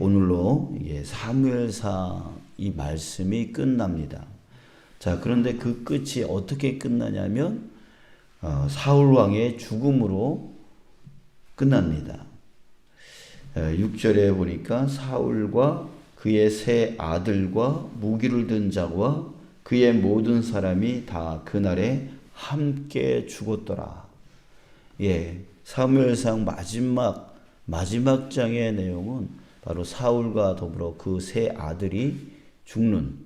오늘로 사무엘상 이 말씀이 끝납니다. 자, 그런데 그 끝이 어떻게 끝나냐면 사울 왕의 죽음으로 끝납니다. 6절에 보니까 사울과 그의 세 아들과 무기를 든 자와 그의 모든 사람이 다 그날에 함께 죽었더라. 사무엘상 마지막 장의 내용은 바로 사울과 더불어 그 세 아들이 죽는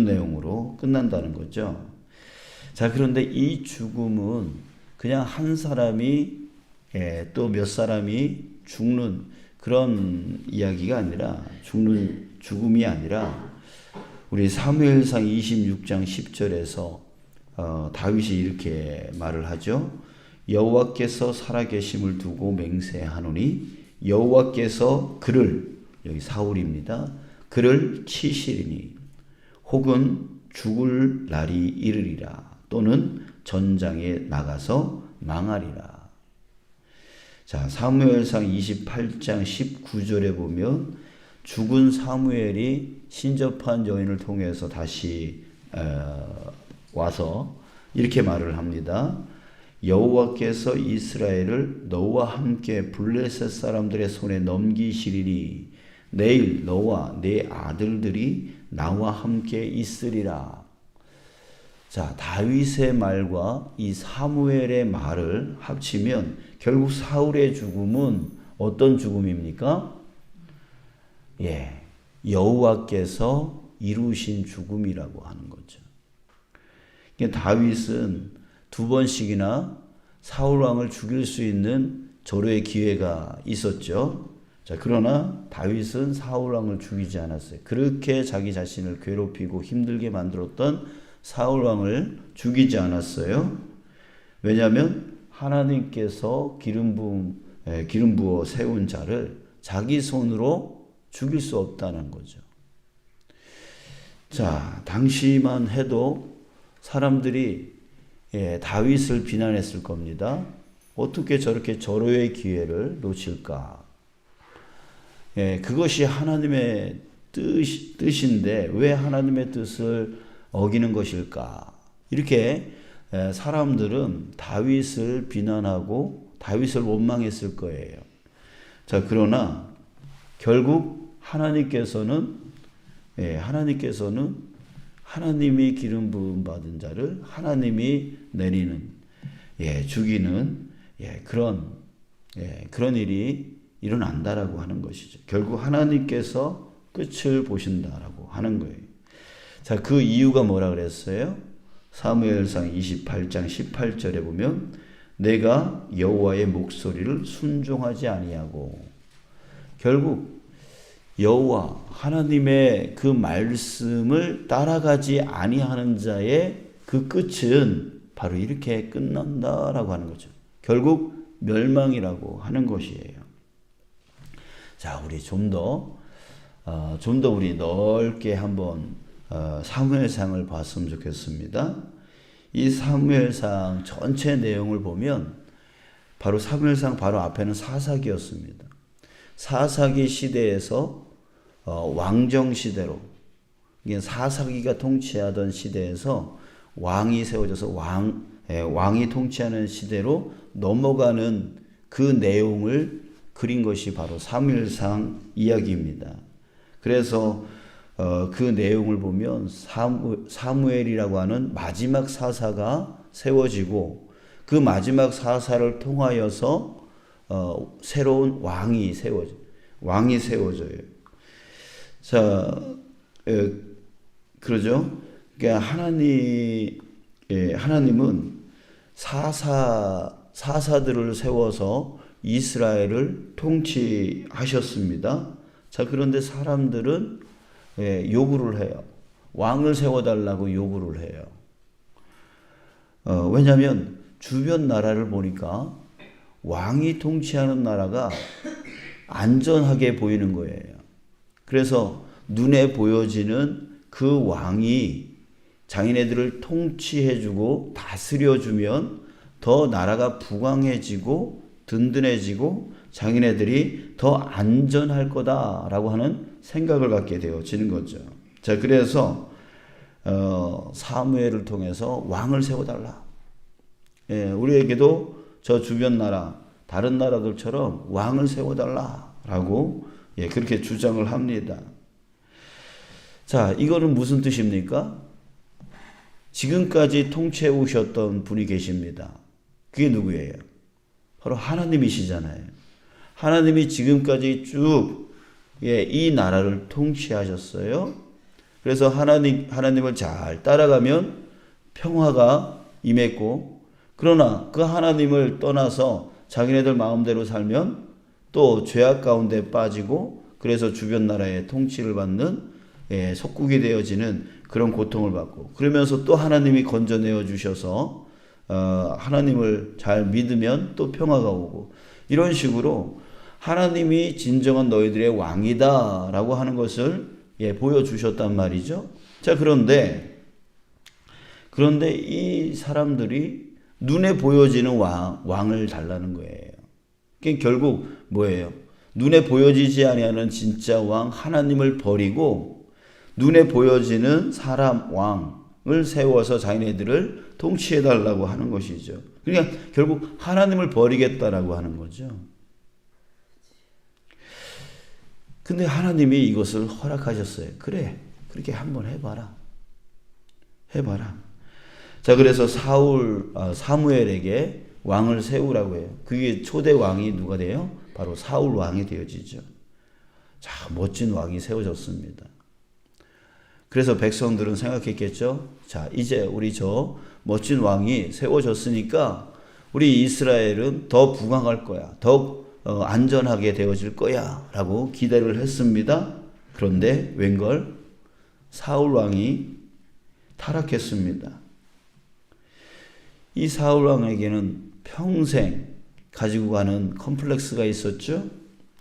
내용으로 끝난다는 거죠. 자, 그런데 이 죽음은 그냥 한 사람이 또 몇 사람이 죽는 그런 이야기가 아니라 죽음이 아니라 우리 사무엘상 26장 10절에서 다윗이 이렇게 말을 하죠. 여호와께서 살아계심을 두고 맹세하노니 여호와께서 그를, 여기 사울입니다, 그를 치시리니 혹은 죽을 날이 이르리라 또는 전장에 나가서 망하리라. 자, 사무엘상 28장 19절에 보면 죽은 사무엘이 신접한 여인을 통해서 다시 와서 이렇게 말을 합니다. 여호와께서 이스라엘을 너와 함께 블레셋 사람들의 손에 넘기시리니 내일 너와 네 아들들이 나와 함께 있으리라. 자, 다윗의 말과 이 사무엘의 말을 합치면 결국 사울의 죽음은 어떤 죽음입니까? 여호와께서 이루신 죽음이라고 하는 거죠. 그러니까 다윗은 두 번씩이나 사울 왕을 죽일 수 있는 절호의 기회가 있었죠. 자, 그러나 다윗은 사울 왕을 죽이지 않았어요. 그렇게 자기 자신을 괴롭히고 힘들게 만들었던 사울 왕을 죽이지 않았어요. 왜냐하면 하나님께서 기름 부어 세운 자를 자기 손으로 죽일 수 없다는 거죠. 자, 당시만 해도 사람들이 다윗을 비난했을 겁니다. 어떻게 저렇게 절호의 기회를 놓칠까? 그것이 하나님의 뜻인데 왜 하나님의 뜻을 어기는 것일까? 이렇게 사람들은 다윗을 비난하고 다윗을 원망했을 거예요. 자, 그러나 결국 하나님께서는 하나님이 기름 부음 받은 자를 하나님이 내리는 죽이는 그런 일이 일어난다라고 하는 것이죠. 결국 하나님께서 끝을 보신다라고 하는 거예요. 자, 그 이유가 뭐라 그랬어요? 사무엘상 28장 18절에 보면 내가 여호와의 목소리를 순종하지 아니하고, 결국 여호와 하나님의 그 말씀을 따라가지 아니하는 자의 그 끝은 바로 이렇게 끝난다라고 하는 거죠. 결국 멸망이라고 하는 것이에요. 자, 우리 좀 더 우리 넓게 한번 사무엘상을 봤으면 좋겠습니다. 이 사무엘상 전체 내용을 보면 바로 사무엘상 바로 앞에는 사사기였습니다. 사사기 시대에서 왕정 시대로, 사사기가 통치하던 시대에서 왕이 세워져서 왕이 통치하는 시대로 넘어가는 그 내용을 그린 것이 바로 사무엘상 이야기입니다. 그래서 그 내용을 보면 사무엘이라고 하는 마지막 사사가 세워지고 그 마지막 사사를 통하여서 새로운 왕이 세워져요. 자, 그러죠. 그러니까 하나님은 사사들을 세워서 이스라엘을 통치하셨습니다. 자, 그런데 사람들은 요구를 해요. 왕을 세워달라고 요구를 해요. 왜냐하면 주변 나라를 보니까 왕이 통치하는 나라가 안전하게 보이는 거예요. 그래서 눈에 보여지는 그 왕이 자기네들을 통치해주고 다스려주면 더 나라가 부강해지고 든든해지고 자기네들이 더 안전할 거다라고 하는 생각을 갖게 되어지는 거죠. 자, 그래서 사무엘을 통해서 왕을 세워달라. 예, 우리에게도 저 주변 나라, 다른 나라들처럼 왕을 세워달라라고 그렇게 주장을 합니다. 자, 이거는 무슨 뜻입니까? 지금까지 통치해 오셨던 분이 계십니다. 그게 누구예요? 바로 하나님이시잖아요. 하나님이 지금까지 쭉 이 나라를 통치하셨어요. 그래서 하나님을 잘 따라가면 평화가 임했고, 그러나 그 하나님을 떠나서 자기네들 마음대로 살면 또 죄악 가운데 빠지고, 그래서 주변 나라의 통치를 받는 속국이 되어지는 그런 고통을 받고, 그러면서 또 하나님이 건져내어 주셔서 하나님을 잘 믿으면 또 평화가 오고, 이런 식으로 하나님이 진정한 너희들의 왕이다 라고 하는 것을 보여주셨단 말이죠. 자, 그런데 이 사람들이 눈에 보여지는 왕을 달라는 거예요. 그게 결국 뭐예요? 눈에 보여지지 아니하는 진짜 왕 하나님을 버리고 눈에 보여지는 사람 왕을 세워서 자기네들을 통치해 달라고 하는 것이죠. 그러니까 결국 하나님을 버리겠다라고 하는 거죠. 근데 하나님이 이것을 허락하셨어요. 그래, 그렇게 한번 해봐라. 자, 그래서 사무엘에게 왕을 세우라고 해요. 그게 초대 왕이 누가 돼요? 바로 사울 왕이 되어지죠. 자, 멋진 왕이 세워졌습니다. 그래서 백성들은 생각했겠죠. 자, 이제 우리 저 멋진 왕이 세워졌으니까 우리 이스라엘은 더 부강할 거야. 더 안전하게 되어질 거야 라고 기대를 했습니다. 그런데 웬걸 사울 왕이 타락했습니다. 이 사울 왕에게는 평생 가지고 가는 컴플렉스가 있었죠.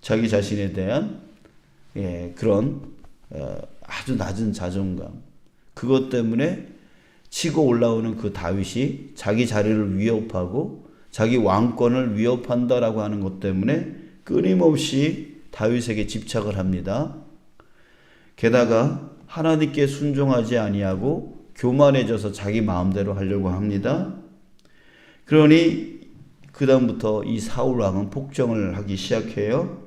자기 자신에 대한 그런 아주 낮은 자존감, 그것 때문에 치고 올라오는 그 다윗이 자기 자리를 위협하고 자기 왕권을 위협한다라고 하는 것 때문에 끊임없이 다윗에게 집착을 합니다. 게다가 하나님께 순종하지 아니하고 교만해져서 자기 마음대로 하려고 합니다. 그러니 그 다음부터 이 사울 왕은 폭정을 하기 시작해요.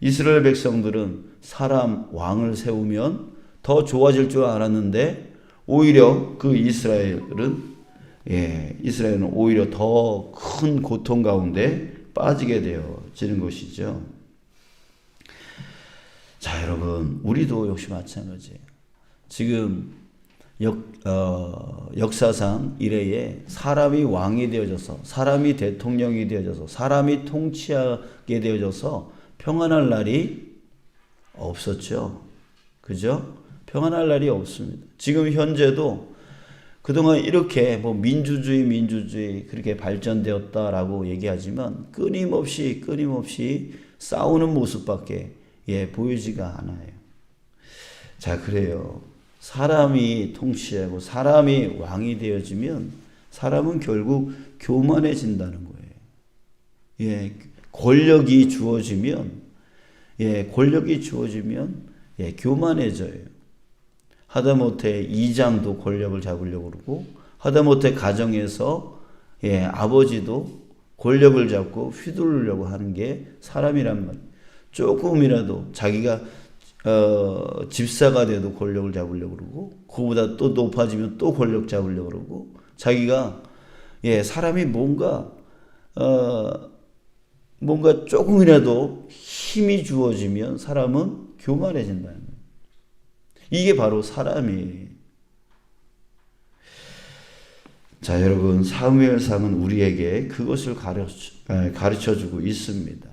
이스라엘 백성들은 사람 왕을 세우면 더 좋아질 줄 알았는데 오히려 그 이스라엘은 오히려 더 큰 고통 가운데 빠지게 되어지는 것이죠. 자, 여러분, 우리도 역시 마찬가지예요. 지금 역사상 이래에 사람이 왕이 되어져서, 사람이 대통령이 되어져서, 사람이 통치하게 되어져서 평안할 날이 없었죠. 그죠? 평안할 날이 없습니다. 지금 현재도 그동안 이렇게 민주주의 그렇게 발전되었다라고 얘기하지만 끊임없이 싸우는 모습밖에 보이지가 않아요. 자, 그래요. 사람이 통치하고 사람이 왕이 되어지면 사람은 결국 교만해진다는 거예요. 권력이 주어지면 교만해져요. 하다못해 이장도 권력을 잡으려고 그러고, 하다못해 가정에서 아버지도 권력을 잡고 휘두르려고 하는 게 사람이란 말이에요. 조금이라도 자기가 집사가 돼도 권력을 잡으려고 그러고, 그거보다 또 높아지면 또 권력 잡으려고 그러고, 자기가 사람이 뭔가 조금이라도 힘이 주어지면 사람은 교만해진다는 거예요. 이게 바로 사람이에요. 자, 여러분, 사무엘상은 우리에게 그것을 가르쳐주고 있습니다.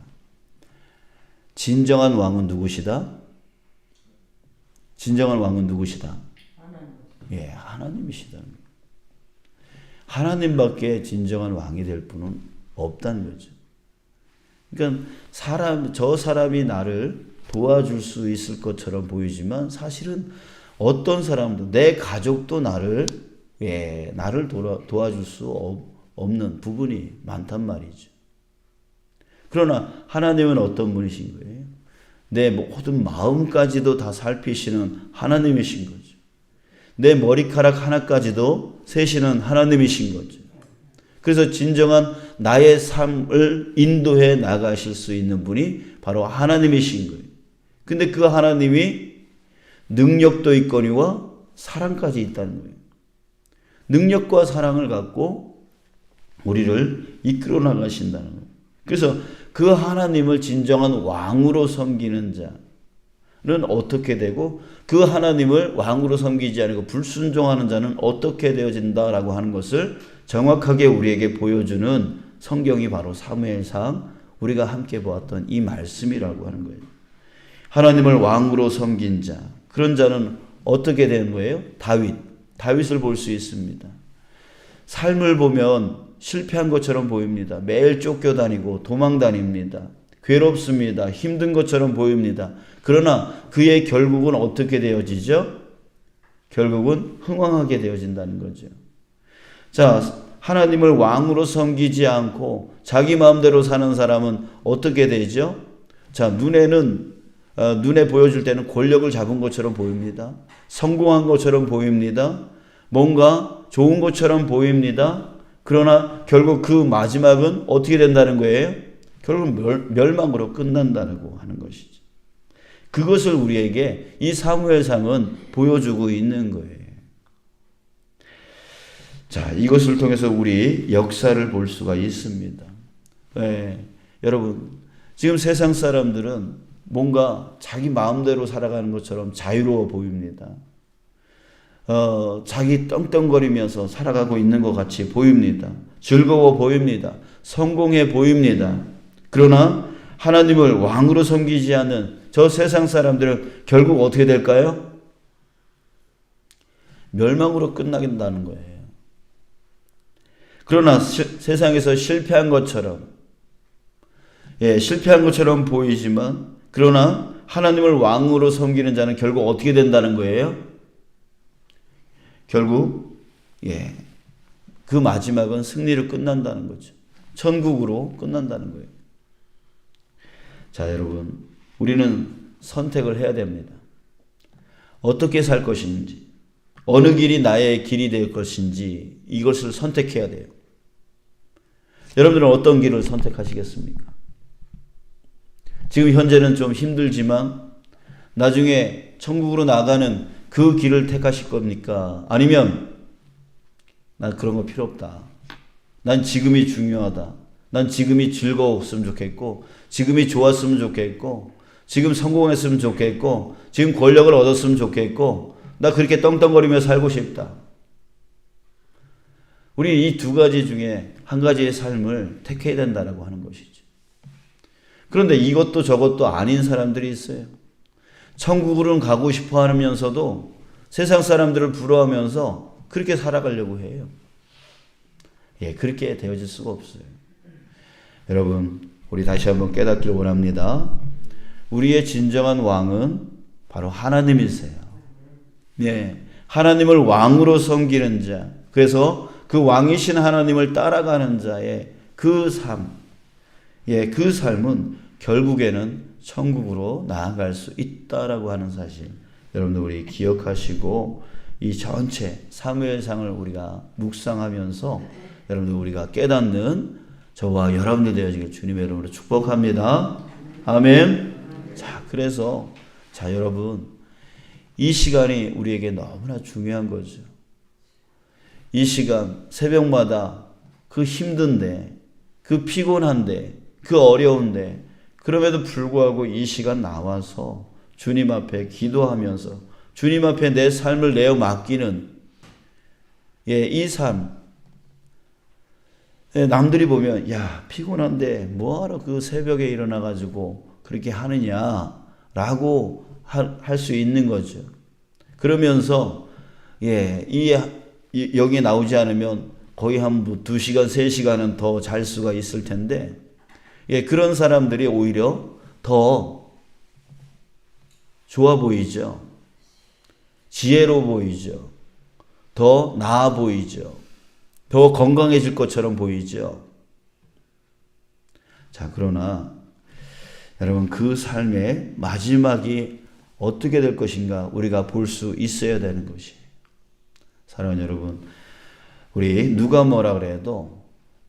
진정한 왕은 누구시다? 하나님이시다. 하나님밖에 진정한 왕이 될 분은 없다는 거죠. 그러니까 저 사람이 나를 도와줄 수 있을 것처럼 보이지만 사실은 어떤 사람도, 내 가족도 나를 도와줄 수 없는 부분이 많단 말이죠. 그러나 하나님은 어떤 분이신 거예요? 내 모든 마음까지도 다 살피시는 하나님이신 거죠. 내 머리카락 하나까지도 세시는 하나님이신 거죠. 그래서 진정한 나의 삶을 인도해 나가실 수 있는 분이 바로 하나님이신 거예요. 근데 그 하나님이 능력도 있거니와 사랑까지 있다는 거예요. 능력과 사랑을 갖고 우리를 이끌어 나가신다는 거예요. 그래서 그 하나님을 진정한 왕으로 섬기는 자는 어떻게 되고 그 하나님을 왕으로 섬기지 않고 불순종하는 자는 어떻게 되어진다라고 하는 것을 정확하게 우리에게 보여주는 성경이 바로 사무엘상 우리가 함께 보았던 이 말씀이라고 하는 거예요. 하나님을 왕으로 섬긴 자, 그런 자는 어떻게 되는 거예요? 다윗을 볼 수 있습니다. 삶을 보면 실패한 것처럼 보입니다. 매일 쫓겨다니고 도망다닙니다. 괴롭습니다. 힘든 것처럼 보입니다. 그러나 그의 결국은 어떻게 되어지죠? 결국은 흥왕하게 되어진다는 거죠. 자, 하나님을 왕으로 섬기지 않고 자기 마음대로 사는 사람은 어떻게 되죠? 자, 눈에 보여줄 때는 권력을 잡은 것처럼 보입니다. 성공한 것처럼 보입니다. 뭔가 좋은 것처럼 보입니다. 그러나 결국 그 마지막은 어떻게 된다는 거예요? 결국 멸망으로 끝난다고 하는 것이죠. 그것을 우리에게 이 사무엘상은 보여주고 있는 거예요. 자, 이것을 통해서 우리 역사를 볼 수가 있습니다. 네, 여러분, 지금 세상 사람들은 뭔가 자기 마음대로 살아가는 것처럼 자유로워 보입니다. 자기 떵떵거리면서 살아가고 있는 것 같이 보입니다. 즐거워 보입니다. 성공해 보입니다. 그러나 하나님을 왕으로 섬기지 않는 저 세상 사람들은 결국 어떻게 될까요? 멸망으로 끝나긴다는 거예요. 그러나 세상에서 실패한 것처럼 보이지만 그러나 하나님을 왕으로 섬기는 자는 결국 어떻게 된다는 거예요? 결국 그 마지막은 승리로 끝난다는 거죠. 천국으로 끝난다는 거예요. 자, 여러분, 우리는 선택을 해야 됩니다. 어떻게 살 것인지, 어느 길이 나의 길이 될 것인지 이것을 선택해야 돼요. 여러분들은 어떤 길을 선택하시겠습니까? 지금 현재는 좀 힘들지만 나중에 천국으로 나가는 그 길을 택하실 겁니까? 아니면 난 그런 거 필요 없다. 난 지금이 중요하다. 난 지금이 즐거웠으면 좋겠고 지금이 좋았으면 좋겠고 지금 성공했으면 좋겠고 지금 권력을 얻었으면 좋겠고 나 그렇게 떵떵거리며 살고 싶다. 우리 이 두 가지 중에 한 가지의 삶을 택해야 된다고 하는 것이죠. 그런데 이것도 저것도 아닌 사람들이 있어요. 천국으로는 가고 싶어 하면서도 세상 사람들을 부러워하면서 그렇게 살아가려고 해요. 그렇게 되어질 수가 없어요. 여러분, 우리 다시 한번 깨닫기를 원합니다. 우리의 진정한 왕은 바로 하나님이세요. 하나님을 왕으로 섬기는 자, 그래서 그 왕이신 하나님을 따라가는 자의 그 삶, 그 삶은 결국에는 천국으로 나아갈 수 있다라고 하는 사실, 여러분들 우리 기억하시고 이 전체 사무엘상을 우리가 묵상하면서 여러분들 우리가 깨닫는 저와 여러분들 되어지길 주님의 이름으로 축복합니다. 아멘. 자, 그래서 여러분, 이 시간이 우리에게 너무나 중요한 거죠. 이 시간 새벽마다 그 힘든데, 그 피곤한데, 그 어려운데, 그럼에도 불구하고 이 시간 나와서 주님 앞에 기도하면서 주님 앞에 내 삶을 내어 맡기는 이 삶. 남들이 보면 피곤한데 뭐하러 그 새벽에 일어나가지고 그렇게 하느냐라고 할 수 있는 거죠. 그러면서 여기에 나오지 않으면 거의 한 2시간, 3시간은 더 잘 수가 있을 텐데 그런 사람들이 오히려 더 좋아 보이죠. 지혜로워 보이죠. 더 나아 보이죠. 더 건강해질 것처럼 보이죠. 자, 그러나 여러분 그 삶의 마지막이 어떻게 될 것인가 우리가 볼 수 있어야 되는 것이에요. 사랑하는 여러분, 우리 누가 뭐라 그래도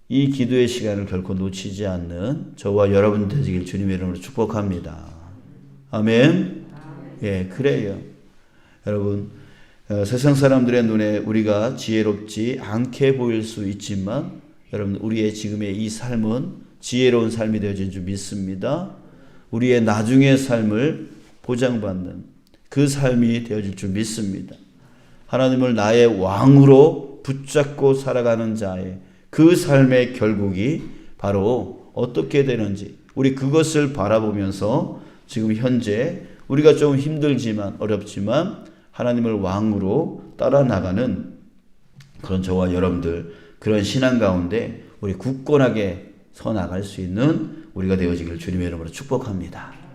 이 기도의 시간을 결코 놓치지 않는 저와 여러분 되시길 주님의 이름으로 축복합니다. 아멘. 예, 그래요. 여러분, 세상 사람들의 눈에 우리가 지혜롭지 않게 보일 수 있지만 여러분 우리의 지금의 이 삶은 지혜로운 삶이 되어진 줄 믿습니다. 우리의 나중의 삶을 보장받는 그 삶이 되어질 줄 믿습니다. 하나님을 나의 왕으로 붙잡고 살아가는 자의 그 삶의 결국이 바로 어떻게 되는지 우리 그것을 바라보면서 지금 현재 우리가 좀 힘들지만 어렵지만 하나님을 왕으로 따라 나가는 그런 저와 여러분들 그런 신앙 가운데 우리 굳건하게 서 나갈 수 있는 우리가 되어지기를 주님의 이름으로 축복합니다.